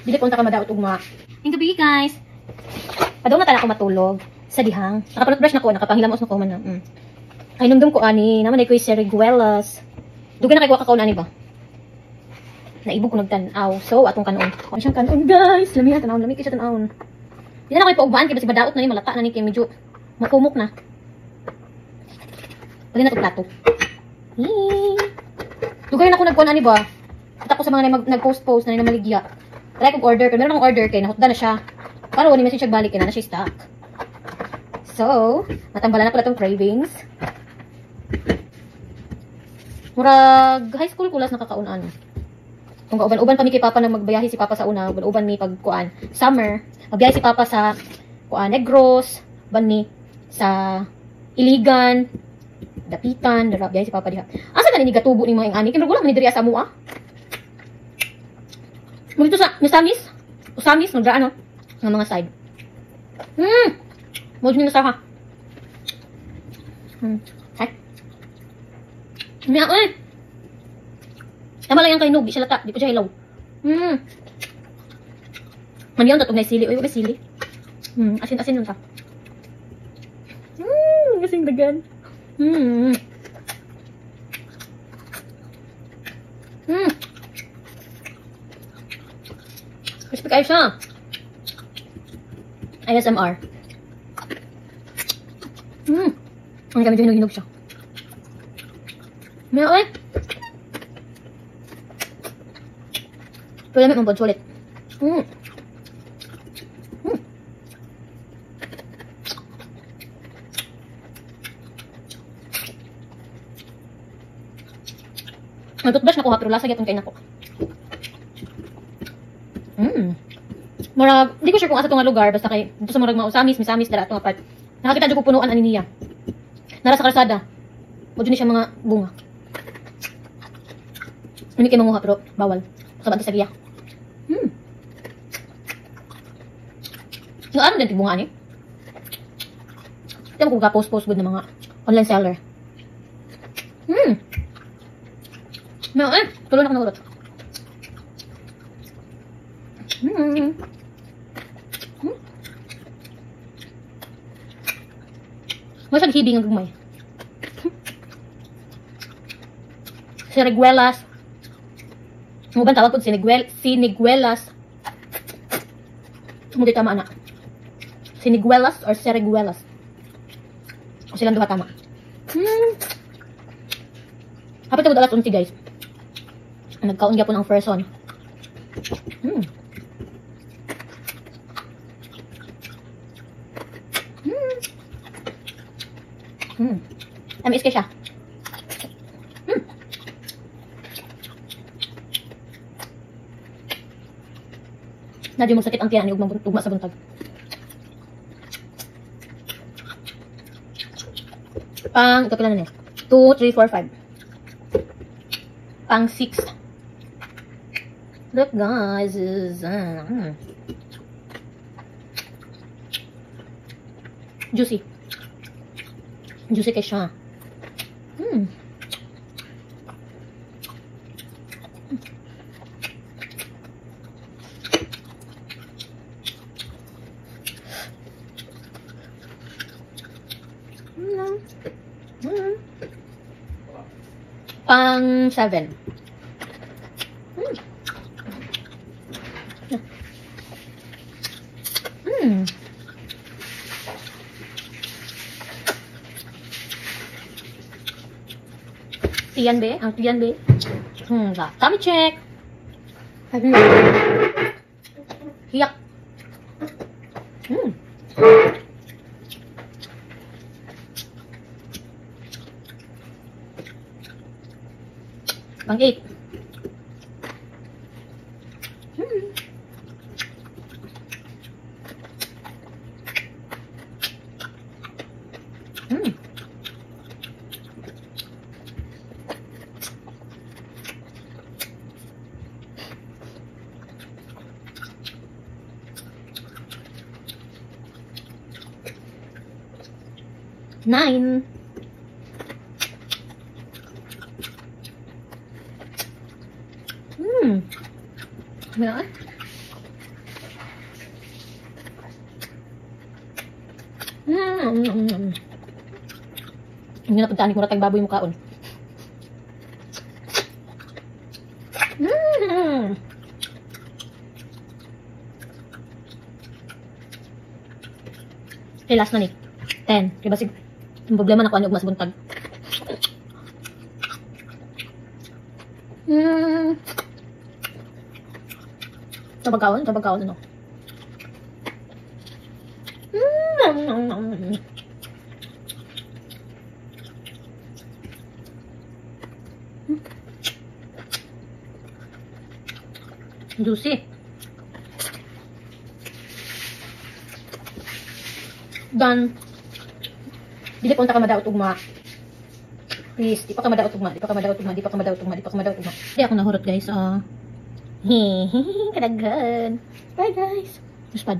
Dili punta ka madaot ugma. Yung gabi guys. Padaw na tala ako matulog sa dihang. Nakapalot-brush na ko, nakapangilamos na ko man na. Ay numdum ko ani, naman ay ko yung seriguelas. Dugan na kay kakao na ni ba? Naibog ko nagtanaw. So, atong kanon. Ano siyang kanon guys? Lami na tanawon, lami kayo siya tanawon. Hindi na ako ipaubaan kaya basi badaot na ni, malata na ni kaya medyo makumok na. Pwede na ito plato. Dugan na ako nagkuhan ani ba? At ako sa mga nag-post-post na maligya. Try kong order, pero meron akong order kay nahutda na siya. Pero wala message balik na siya stock. So, matambalan na pala itong cravings. Murag high school kulas nakakaunan. Kung kauban-uban pa mi kay Papa na magbayahi si Papa sa una, uban mi pagkuan. Summer, magbiyahe si Papa sa kuan Negros, ban mi sa Iligan, Dapitan, dara biyahe si Papa diha. Asa na ni gatubo ni mga ani? Kay wala man ni diri sa amoa. Mo dito sa Misamis, Usamis magdaan no ng mga side. Mo din na sa ha. Hay. Miya oi. Tama lang yung kainog, di siya lata, di pa siya hilaw. Maniyaw tatong na sili, oy, wala sili. Asin-asin nun ta. Kasing dagan. Crispy kayo siya. ASMR. Ang kami hinog-hinog siya. Miya oi. Pero namin mong sulit. Ang toothbrush na kuha, pero lasa gyapon kay nako. Murag, di ko sure kung asa itong lugar, basta kay, dito sa murag mga Usamis, Misamis, dala itong apart. Nakakita dyan ko punuan ani niya. Nara sa karsada. Huwag dyan siya mga bunga. Hindi kayo manguha, pero bawal. Kabanti sa giya. Yung ano din tibunga ni? Ito mo kung ka-post-post good ng mga online seller. No, tuloy na ako nagulot. Masa hibing ang gumay. Siniguelas. Ang ubang tawag ko siniguelas. Hindi tama na. Siniguelas or seriguelas. O silang duha tama. Hapit ako alas 11 guys. Nagkaon gyapon ang person. Tamis ka siya. Nadyo mo sakit ang tiyan ni ugma sa buntag. Pang, ito pala na 2, 3, 4, 5. Pang 6. Look guys, is juicy. Juicy kayo siya. Pang 7. Tiyan be, ang tiyan be. Tummy check. Hiyak. Pang 8. Nine. Meron. Hindi na puntaan ko ratag baboy mo kaon. Okay, last na ni. 10. Kaya basig, yung problema na ko ano mas buntag. Sabagkaon ano. Juicy. Dan, dili pa unta ka madaot ugma. Please, di pa ka madaot ugma. Di ako nahurot guys. Kadaghan. Bye guys. Muspad.